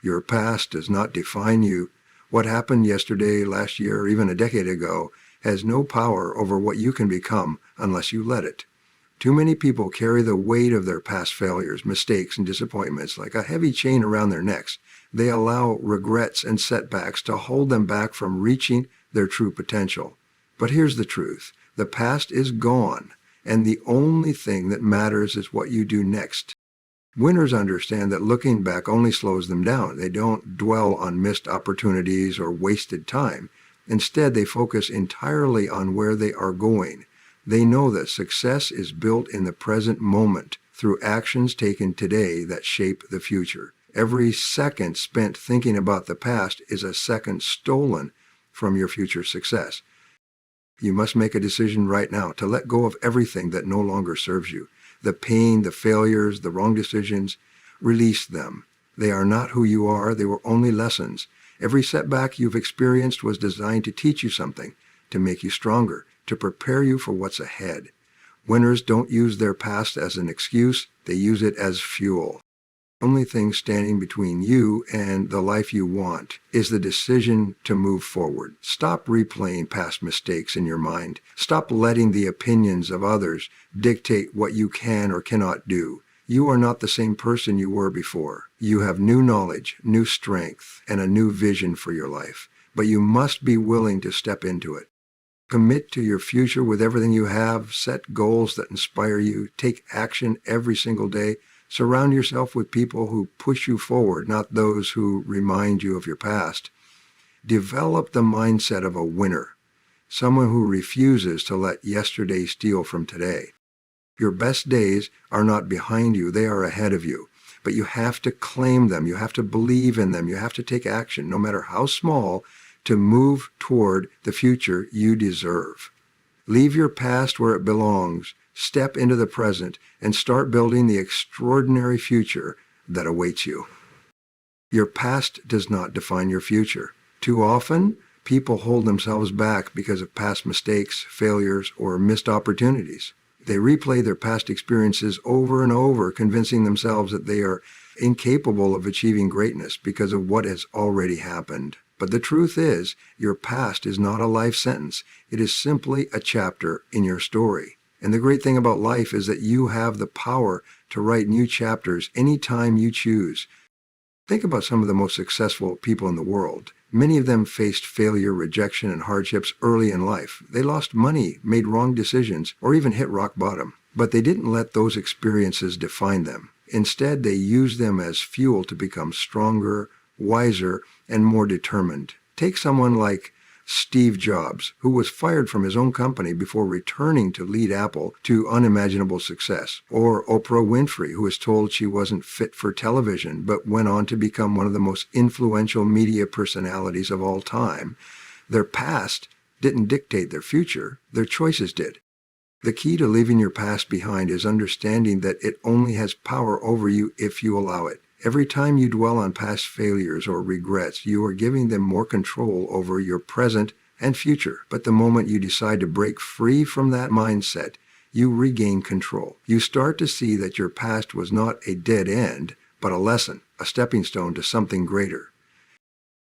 Your past does not define you. What happened yesterday, last year, or even a decade ago has no power over what you can become unless you let it. Too many people carry the weight of their past failures, mistakes, and disappointments like a heavy chain around their necks. They allow regrets and setbacks to hold them back from reaching their true potential. But here's the truth. The past is gone, and the only thing that matters is what you do next. Winners understand that looking back only slows them down. They don't dwell on missed opportunities or wasted time. Instead, they focus entirely on where they are going. They know that success is built in the present moment through actions taken today that shape the future. Every second spent thinking about the past is a second stolen from your future success. You must make a decision right now to let go of everything that no longer serves you. The pain, the failures, the wrong decisions, release them. They are not who you are. They were only lessons. Every setback you've experienced was designed to teach you something, to make you stronger, to prepare you for what's ahead. Winners don't use their past as an excuse. They use it as fuel. The only thing standing between you and the life you want is the decision to move forward. Stop replaying past mistakes in your mind. Stop letting the opinions of others dictate what you can or cannot do. You are not the same person you were before. You have new knowledge, new strength, and a new vision for your life. But you must be willing to step into it. Commit to your future with everything you have. Set goals that inspire you. Take action every single day. Surround yourself with people who push you forward, not those who remind you of your past. Develop the mindset of a winner, someone who refuses to let yesterday steal from today. Your best days are not behind you, they are ahead of you. But you have to claim them, you have to believe in them, you have to take action, no matter how small, to move toward the future you deserve. Leave your past where it belongs. Step into the present and start building the extraordinary future that awaits you. Your past does not define your future. Too often, people hold themselves back because of past mistakes, failures, or missed opportunities. They replay their past experiences over and over, convincing themselves that they are incapable of achieving greatness because of what has already happened. But the truth is, your past is not a life sentence. It is simply a chapter in your story. And the great thing about life is that you have the power to write new chapters anytime you choose. Think about some of the most successful people in the world. Many of them faced failure, rejection, and hardships early in life. They lost money, made wrong decisions, or even hit rock bottom. But they didn't let those experiences define them. Instead, they used them as fuel to become stronger, wiser, and more determined. Take someone like Steve Jobs, who was fired from his own company before returning to lead Apple to unimaginable success. Or Oprah Winfrey, who was told she wasn't fit for television, but went on to become one of the most influential media personalities of all time. Their past didn't dictate their future, their choices did. The key to leaving your past behind is understanding that it only has power over you if you allow it. Every time you dwell on past failures or regrets, you are giving them more control over your present and future. But the moment you decide to break free from that mindset, you regain control. You start to see that your past was not a dead end, but a lesson, a stepping stone to something greater.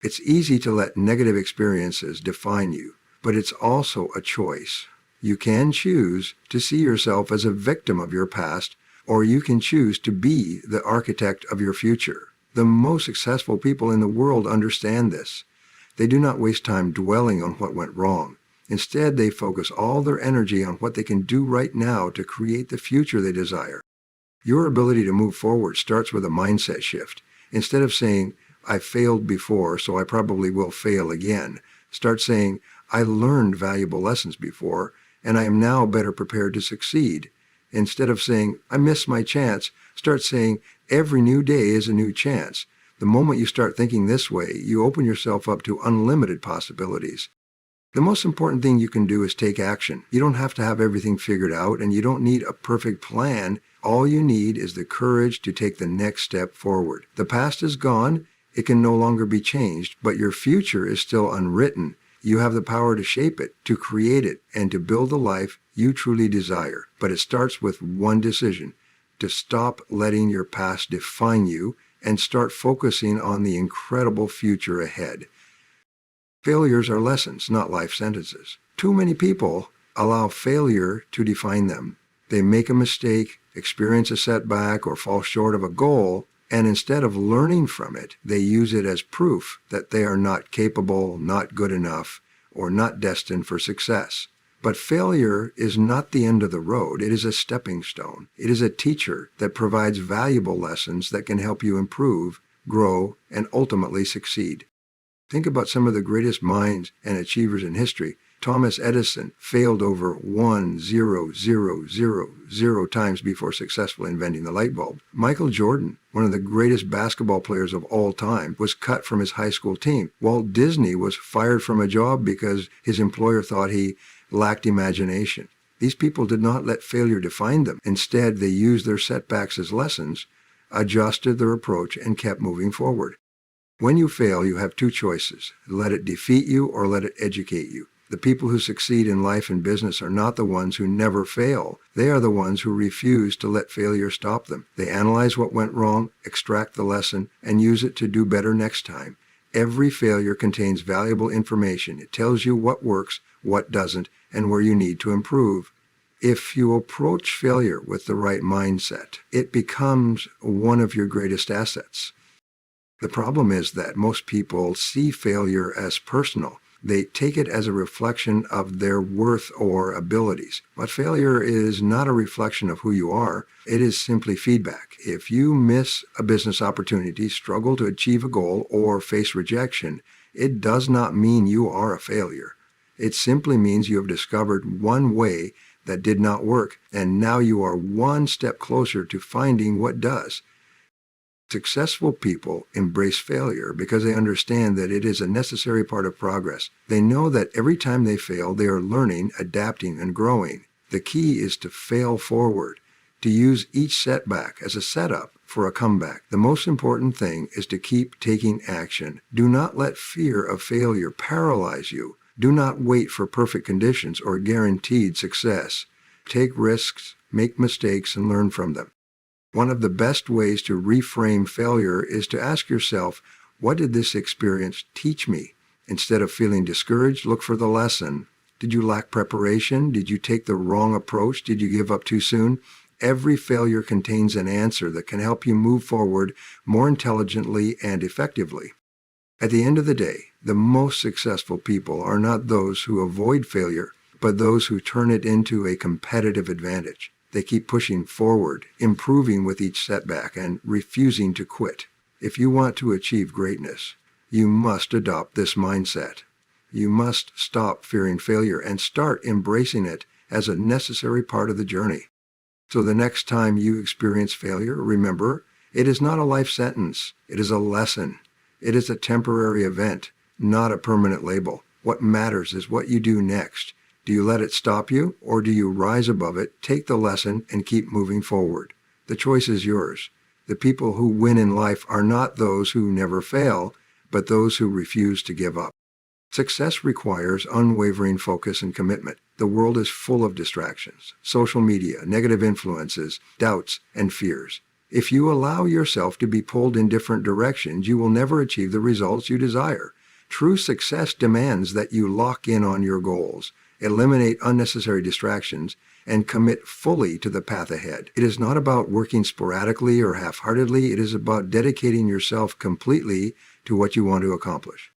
It's easy to let negative experiences define you, but it's also a choice. You can choose to see yourself as a victim of your past, or you can choose to be the architect of your future. The most successful people in the world understand this. They do not waste time dwelling on what went wrong. Instead, they focus all their energy on what they can do right now to create the future they desire. Your ability to move forward starts with a mindset shift. Instead of saying, I failed before, so I probably will fail again, start saying, I learned valuable lessons before, and I am now better prepared to succeed. Instead of saying, I missed my chance, start saying, every new day is a new chance. The moment you start thinking this way, you open yourself up to unlimited possibilities. The most important thing you can do is take action. You don't have to have everything figured out, and you don't need a perfect plan. All you need is the courage to take the next step forward. The past is gone. It can no longer be changed, but your future is still unwritten. You have the power to shape it, to create it, and to build the life you truly desire. But it starts with one decision: to stop letting your past define you and start focusing on the incredible future ahead. Failures are lessons, not life sentences. Too many people allow failure to define them. They make a mistake, experience a setback, or fall short of a goal, and instead of learning from it, they use it as proof that they are not capable, not good enough, or not destined for success. But failure is not the end of the road. It is a stepping stone. It is a teacher that provides valuable lessons that can help you improve, grow, and ultimately succeed. Think about some of the greatest minds and achievers in history. Thomas Edison failed over 1,000 times before successfully inventing the light bulb. Michael Jordan, one of the greatest basketball players of all time, was cut from his high school team. Walt Disney was fired from a job because his employer thought he lacked imagination. These people did not let failure define them. Instead, they used their setbacks as lessons, adjusted their approach, and kept moving forward. When you fail, you have two choices. Let it defeat you or let it educate you. The people who succeed in life and business are not the ones who never fail. They are the ones who refuse to let failure stop them. They analyze what went wrong, extract the lesson, and use it to do better next time. Every failure contains valuable information. It tells you what works, what doesn't, and where you need to improve. If you approach failure with the right mindset, it becomes one of your greatest assets. The problem is that most people see failure as personal. They take it as a reflection of their worth or abilities. But failure is not a reflection of who you are. It is simply feedback. If you miss a business opportunity, struggle to achieve a goal, or face rejection, it does not mean you are a failure. It simply means you have discovered one way that did not work, and now you are one step closer to finding what does. Successful people embrace failure because they understand that it is a necessary part of progress. They know that every time they fail, they are learning, adapting, and growing. The key is to fail forward, to use each setback as a setup for a comeback. The most important thing is to keep taking action. Do not let fear of failure paralyze you. Do not wait for perfect conditions or guaranteed success. Take risks, make mistakes, and learn from them. One of the best ways to reframe failure is to ask yourself, what did this experience teach me? Instead of feeling discouraged, look for the lesson. Did you lack preparation? Did you take the wrong approach? Did you give up too soon? Every failure contains an answer that can help you move forward more intelligently and effectively. At the end of the day, the most successful people are not those who avoid failure, but those who turn it into a competitive advantage. They keep pushing forward, improving with each setback, and refusing to quit. If you want to achieve greatness, you must adopt this mindset. You must stop fearing failure and start embracing it as a necessary part of the journey. So the next time you experience failure, remember, it is not a life sentence. It is a lesson. It is a temporary event, not a permanent label. What matters is what you do next. Do you let it stop you, or do you rise above it, take the lesson, and keep moving forward? The choice is yours. The people who win in life are not those who never fail, but those who refuse to give up. Success requires unwavering focus and commitment. The world is full of distractions, social media, negative influences, doubts, and fears. If you allow yourself to be pulled in different directions, you will never achieve the results you desire. True success demands that you lock in on your goals, eliminate unnecessary distractions, and commit fully to the path ahead. It is not about working sporadically or half-heartedly. It is about dedicating yourself completely to what you want to accomplish.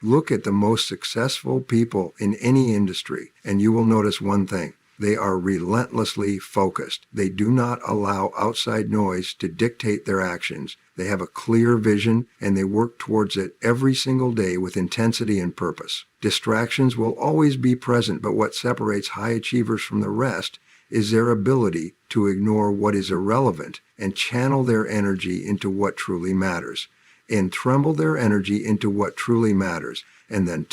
Look at the most successful people in any industry, and you will notice one thing. They are relentlessly focused. They do not allow outside noise to dictate their actions. They have a clear vision, and they work towards it every single day with intensity and purpose. Distractions will always be present, but what separates high achievers from the rest is their ability to ignore what is irrelevant and channel their energy into what truly matters. And tremble their energy into what truly matters, and then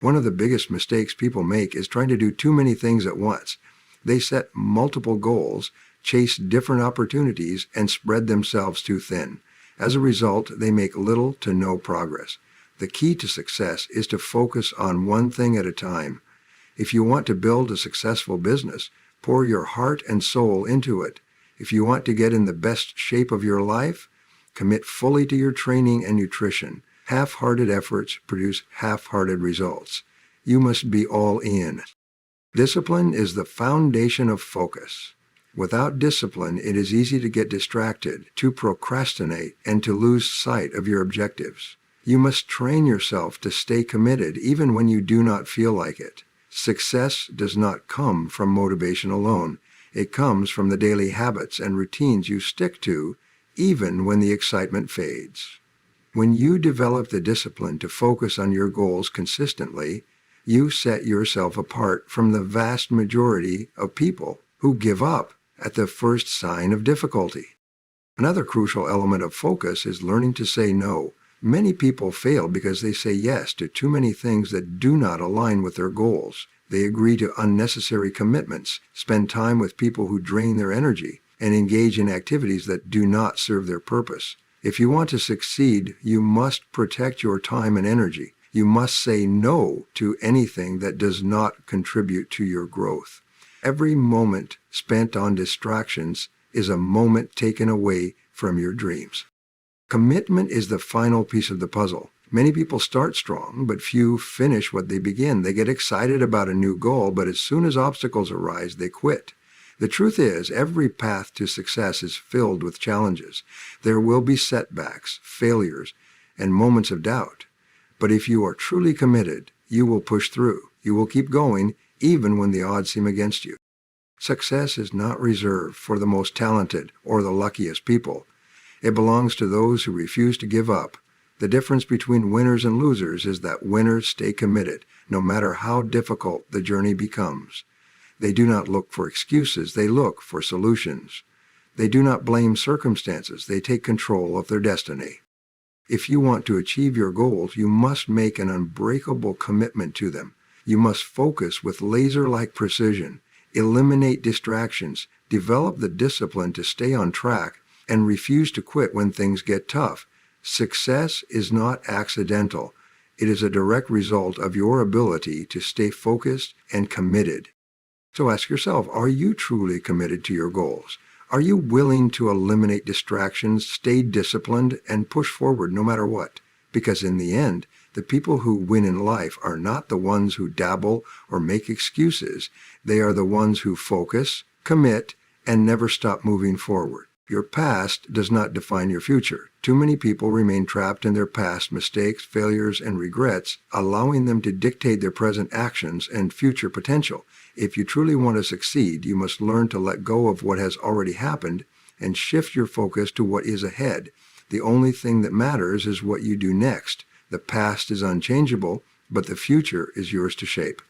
one of the biggest mistakes people make is trying to do too many things at once. They set multiple goals, chase different opportunities, and spread themselves too thin. As a result, they make little to no progress. The key to success is to focus on one thing at a time. If you want to build a successful business, pour your heart and soul into it. If you want to get in the best shape of your life, Commit fully to your training and nutrition. Half-hearted efforts produce half-hearted results. You must be all in. Discipline is the foundation of focus. Without discipline, it is easy to get distracted, to procrastinate, and to lose sight of your objectives. You must train yourself to stay committed even when you do not feel like it. Success does not come from motivation alone. It comes from the daily habits and routines you stick to, even when the excitement fades. When you develop the discipline to focus on your goals consistently, you set yourself apart from the vast majority of people who give up at the first sign of difficulty. Another crucial element of focus is learning to say no. Many people fail because they say yes to too many things that do not align with their goals. They agree to unnecessary commitments, spend time with people who drain their energy, and engage in activities that do not serve their purpose. If you want to succeed, you must protect your time and energy. You must say no to anything that does not contribute to your growth. Every moment spent on distractions is a moment taken away from your dreams. Commitment is the final piece of the puzzle. Many people start strong, but few finish what they begin. They get excited about a new goal, but as soon as obstacles arise, they quit. The truth is, every path to success is filled with challenges. There will be setbacks, failures, and moments of doubt. But if you are truly committed, you will push through. You will keep going, even when the odds seem against you. Success is not reserved for the most talented or the luckiest people. It belongs to those who refuse to give up. The difference between winners and losers is that winners stay committed, no matter how difficult the journey becomes. They do not look for excuses, they look for solutions. They do not blame circumstances, they take control of their destiny. If you want to achieve your goals, you must make an unbreakable commitment to them. You must focus with laser-like precision, eliminate distractions, develop the discipline to stay on track, and refuse to quit when things get tough. Success is not accidental. It is a direct result of your ability to stay focused and committed. So ask yourself, are you truly committed to your goals? Are you willing to eliminate distractions, stay disciplined, and push forward no matter what? Because in the end, the people who win in life are not the ones who dabble or make excuses. They are the ones who focus, commit, and never stop moving forward. Your past does not define your future. Too many people remain trapped in their past mistakes, failures, and regrets, allowing them to dictate their present actions and future potential. If you truly want to succeed, you must learn to let go of what has already happened and shift your focus to what is ahead. The only thing that matters is what you do next. The past is unchangeable, but the future is yours to shape.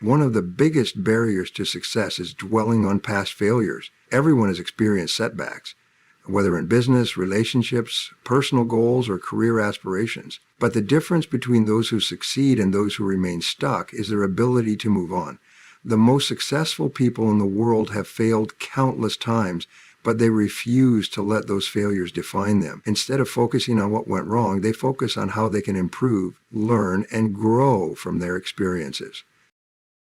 One of the biggest barriers to success is dwelling on past failures. Everyone has experienced setbacks, whether in business, relationships, personal goals, or career aspirations. But the difference between those who succeed and those who remain stuck is their ability to move on. The most successful people in the world have failed countless times, but they refuse to let those failures define them. Instead of focusing on what went wrong, they focus on how they can improve, learn, and grow from their experiences.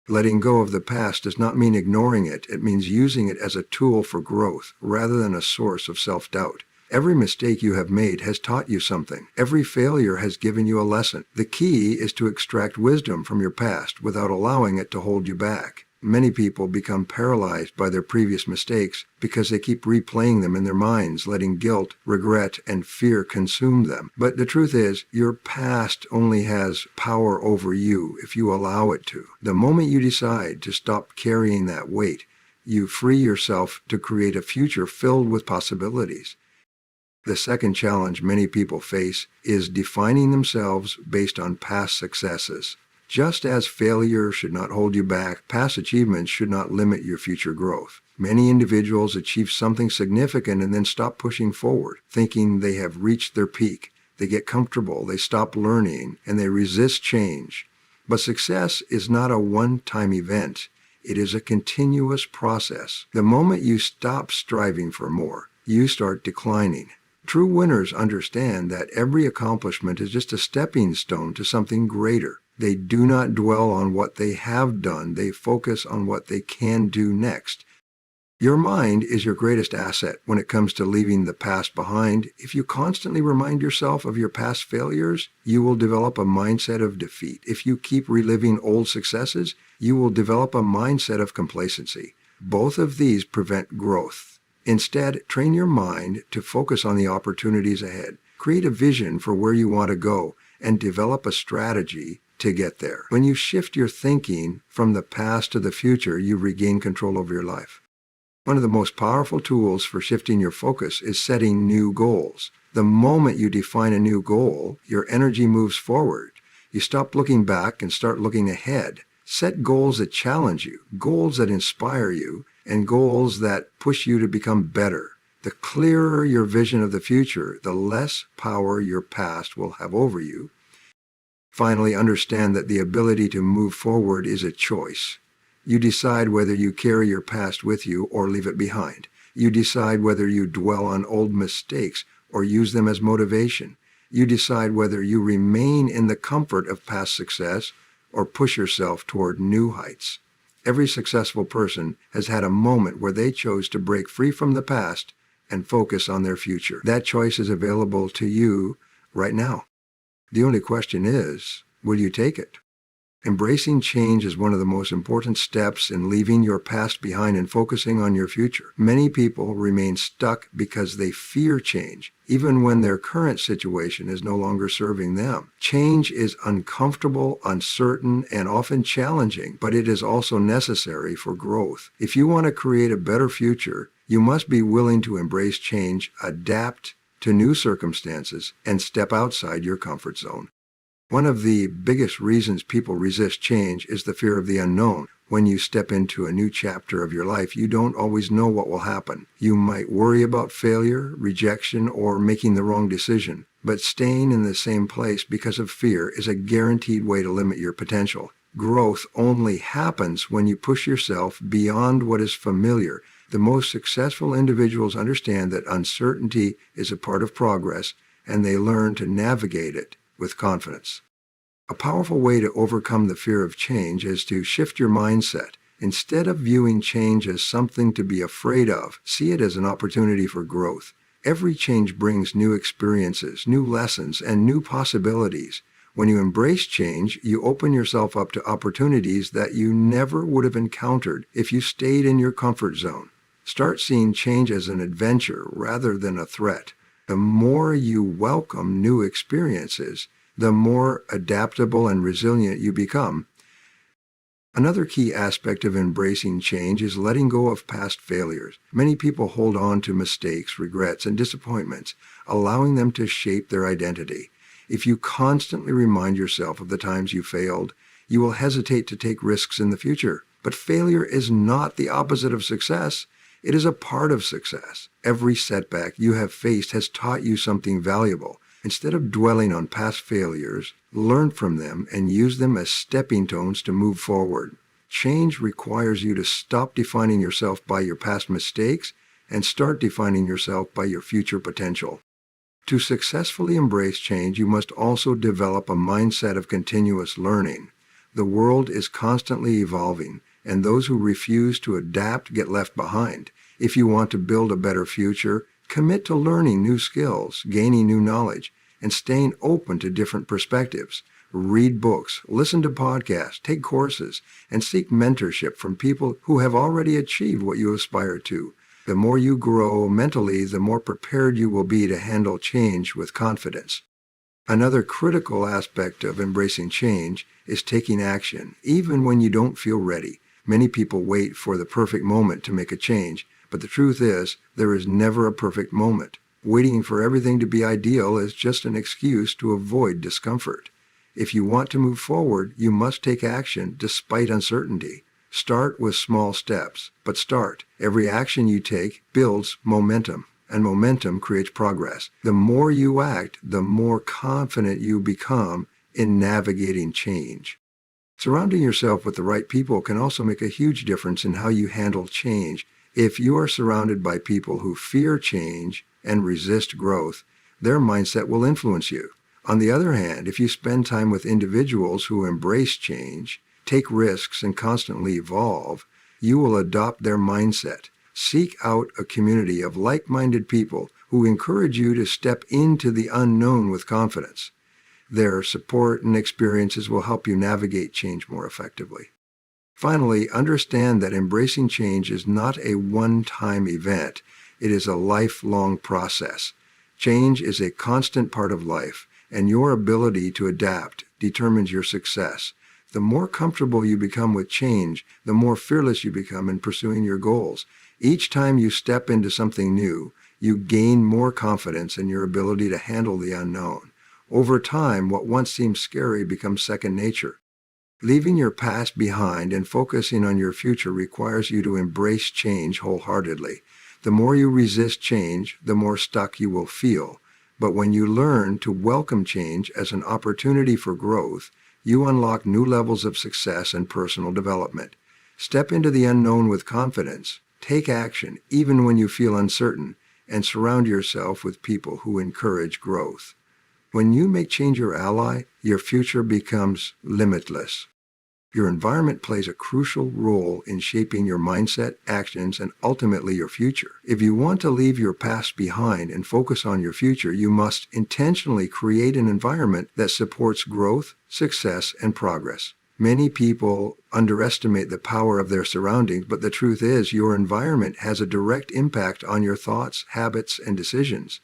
Letting go of the past does not mean ignoring it. It means using it as a tool for growth rather than a source of self-doubt. Every mistake you have made has taught you something. Every failure has given you a lesson. The key is to extract wisdom from your past without allowing it to hold you back. Many people become paralyzed by their previous mistakes because they keep replaying them in their minds, letting guilt, regret, and fear consume them. But the truth is, your past only has power over you if you allow it to. The moment you decide to stop carrying that weight, you free yourself to create a future filled with possibilities. The second challenge many people face is defining themselves based on past successes. Just as failure should not hold you back, past achievements should not limit your future growth. Many individuals achieve something significant and then stop pushing forward, thinking they have reached their peak. They get comfortable, they stop learning, and they resist change. But success is not a one-time event. It is a continuous process. The moment you stop striving for more, you start declining. True winners understand that every accomplishment is just a stepping stone to something greater. They do not dwell on what they have done. They focus on what they can do next. Your mind is your greatest asset when it comes to leaving the past behind. If you constantly remind yourself of your past failures, you will develop a mindset of defeat. If you keep reliving old successes, you will develop a mindset of complacency. Both of these prevent growth. Instead, train your mind to focus on the opportunities ahead. Create a vision for where you want to go and develop a strategy to get there. When you shift your thinking from the past to the future, you regain control over your life. One of the most powerful tools for shifting your focus is setting new goals. The moment you define a new goal, your energy moves forward. You stop looking back and start looking ahead. Set goals that challenge you, goals that inspire you, and goals that push you to become better. The clearer your vision of the future, the less power your past will have over you. Finally, understand that the ability to move forward is a choice. You decide whether you carry your past with you or leave it behind. You decide whether you dwell on old mistakes or use them as motivation. You decide whether you remain in the comfort of past success or push yourself toward new heights. Every successful person has had a moment where they chose to break free from the past and focus on their future. That choice is available to you right now. The only question is, will you take it? Embracing change is one of the most important steps in leaving your past behind and focusing on your future. Many people remain stuck because they fear change, even when their current situation is no longer serving them. Change is uncomfortable, uncertain, and often challenging, but it is also necessary for growth. If you want to create a better future, you must be willing to embrace change, adapt to new circumstances, and step outside your comfort zone. One of the biggest reasons people resist change is the fear of the unknown. When you step into a new chapter of your life, you don't always know what will happen. You might worry about failure, rejection, or making the wrong decision. But staying in the same place because of fear is a guaranteed way to limit your potential. Growth only happens when you push yourself beyond what is familiar. The most successful individuals understand that uncertainty is a part of progress, and they learn to navigate it with confidence. A powerful way to overcome the fear of change is to shift your mindset. Instead of viewing change as something to be afraid of, see it as an opportunity for growth. Every change brings new experiences, new lessons, and new possibilities. When you embrace change, you open yourself up to opportunities that you never would have encountered if you stayed in your comfort zone. Start seeing change as an adventure rather than a threat. The more you welcome new experiences, the more adaptable and resilient you become. Another key aspect of embracing change is letting go of past failures. Many people hold on to mistakes, regrets, and disappointments, allowing them to shape their identity. If you constantly remind yourself of the times you failed, you will hesitate to take risks in the future. But failure is not the opposite of success. It is a part of success. Every setback you have faced has taught you something valuable. Instead of dwelling on past failures, learn from them and use them as stepping stones to move forward. Change requires you to stop defining yourself by your past mistakes and start defining yourself by your future potential. To successfully embrace change, you must also develop a mindset of continuous learning. The world is constantly evolving, and those who refuse to adapt get left behind. If you want to build a better future, commit to learning new skills, gaining new knowledge, and staying open to different perspectives. Read books, listen to podcasts, take courses, and seek mentorship from people who have already achieved what you aspire to. The more you grow mentally, the more prepared you will be to handle change with confidence. Another critical aspect of embracing change is taking action, even when you don't feel ready. Many people wait for the perfect moment to make a change, but the truth is, there is never a perfect moment. Waiting for everything to be ideal is just an excuse to avoid discomfort. If you want to move forward, you must take action despite uncertainty. Start with small steps, but start. Every action you take builds momentum, and momentum creates progress. The more you act, the more confident you become in navigating change. Surrounding yourself with the right people can also make a huge difference in how you handle change. If you are surrounded by people who fear change and resist growth, their mindset will influence you. On the other hand, if you spend time with individuals who embrace change, take risks, and constantly evolve, you will adopt their mindset. Seek out a community of like-minded people who encourage you to step into the unknown with confidence. Their support and experiences will help you navigate change more effectively. Finally, understand that embracing change is not a one-time event. It is a lifelong process. Change is a constant part of life, and your ability to adapt determines your success. The more comfortable you become with change, the more fearless you become in pursuing your goals. Each time you step into something new, you gain more confidence in your ability to handle the unknown. Over time, what once seemed scary becomes second nature. Leaving your past behind and focusing on your future requires you to embrace change wholeheartedly. The more you resist change, the more stuck you will feel. But when you learn to welcome change as an opportunity for growth, you unlock new levels of success and personal development. Step into the unknown with confidence. Take action, even when you feel uncertain, and surround yourself with people who encourage growth. When you make change your ally, your future becomes limitless. Your environment plays a crucial role in shaping your mindset, actions, and ultimately your future. If you want to leave your past behind and focus on your future, you must intentionally create an environment that supports growth, success, and progress. Many people underestimate the power of their surroundings, but the truth is your environment has a direct impact on your thoughts, habits, and decisions.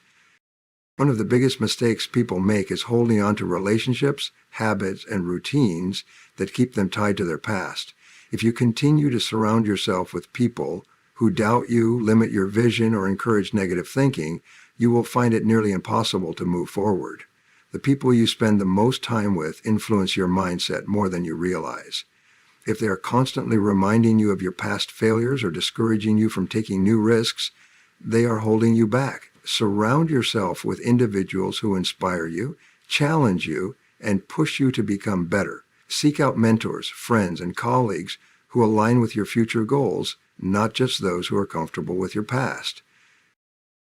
One of the biggest mistakes people make is holding on to relationships, habits, and routines that keep them tied to their past. If you continue to surround yourself with people who doubt you, limit your vision, or encourage negative thinking, you will find it nearly impossible to move forward. The people you spend the most time with influence your mindset more than you realize. If they are constantly reminding you of your past failures or discouraging you from taking new risks, they are holding you back. Surround yourself with individuals who inspire you, challenge you, and push you to become better. Seek out mentors, friends, and colleagues who align with your future goals, not just those who are comfortable with your past.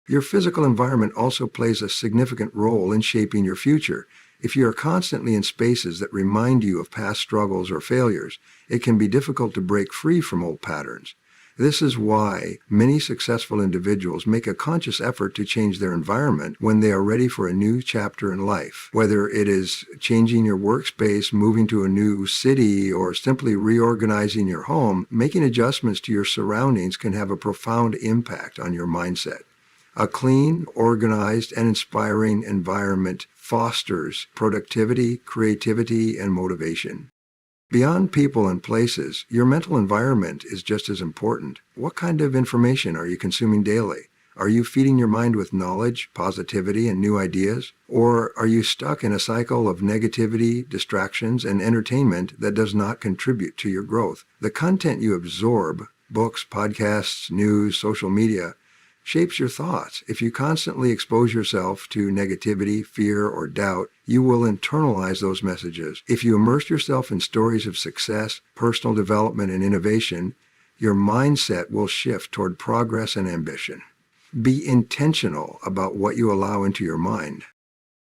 Your physical environment also plays a significant role in shaping your future. If you are constantly in spaces that remind you of past struggles or failures, it can be difficult to break free from old patterns. This is why many successful individuals make a conscious effort to change their environment when they are ready for a new chapter in life. Whether it is changing your workspace, moving to a new city, or simply reorganizing your home, making adjustments to your surroundings can have a profound impact on your mindset. A clean, organized, and inspiring environment fosters productivity, creativity, and motivation. Beyond people and places, your mental environment is just as important. What kind of information are you consuming daily? Are you feeding your mind with knowledge, positivity, and new ideas? Or are you stuck in a cycle of negativity, distractions, and entertainment that does not contribute to your growth? The content you absorb, books, podcasts, news, social media, shapes your thoughts. If you constantly expose yourself to negativity, fear, or doubt, you will internalize those messages. If you immerse yourself in stories of success, personal development, and innovation, your mindset will shift toward progress and ambition. Be intentional about what you allow into your mind.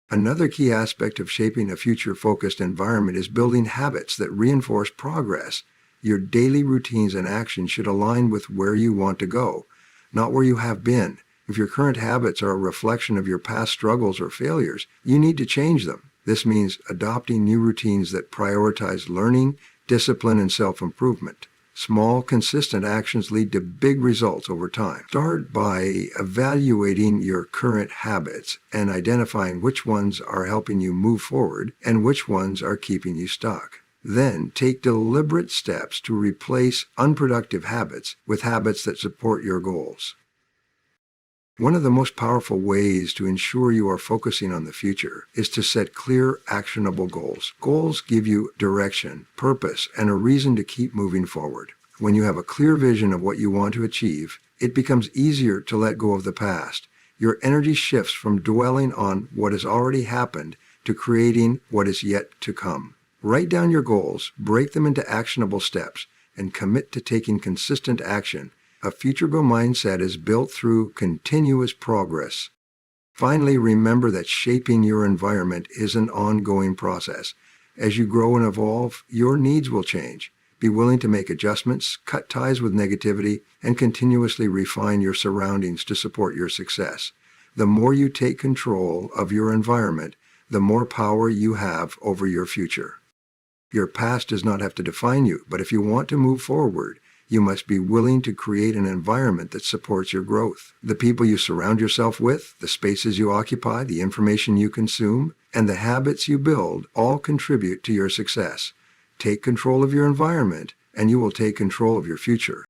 Another key aspect of shaping a future-focused environment is building habits that reinforce progress. Your daily routines and actions should align with where you want to go, not where you have been. If your current habits are a reflection of your past struggles or failures, you need to change them. This means adopting new routines that prioritize learning, discipline, and self-improvement. Small, consistent actions lead to big results over time. Start by evaluating your current habits and identifying which ones are helping you move forward and which ones are keeping you stuck. Then take deliberate steps to replace unproductive habits with habits that support your goals. One of the most powerful ways to ensure you are focusing on the future is to set clear, actionable goals. Goals give you direction, purpose, and a reason to keep moving forward. When you have a clear vision of what you want to achieve, it becomes easier to let go of the past. Your energy shifts from dwelling on what has already happened to creating what is yet to come. Write down your goals, break them into actionable steps, and commit to taking consistent action. A future goal mindset is built through continuous progress. Finally, remember that shaping your environment is an ongoing process. As you grow and evolve, your needs will change. Be willing to make adjustments, cut ties with negativity, and continuously refine your surroundings to support your success. The more you take control of your environment, the more power you have over your future. Your past does not have to define you, but if you want to move forward, you must be willing to create an environment that supports your growth. The people you surround yourself with, the spaces you occupy, the information you consume, and the habits you build all contribute to your success. Take control of your environment, and you will take control of your future.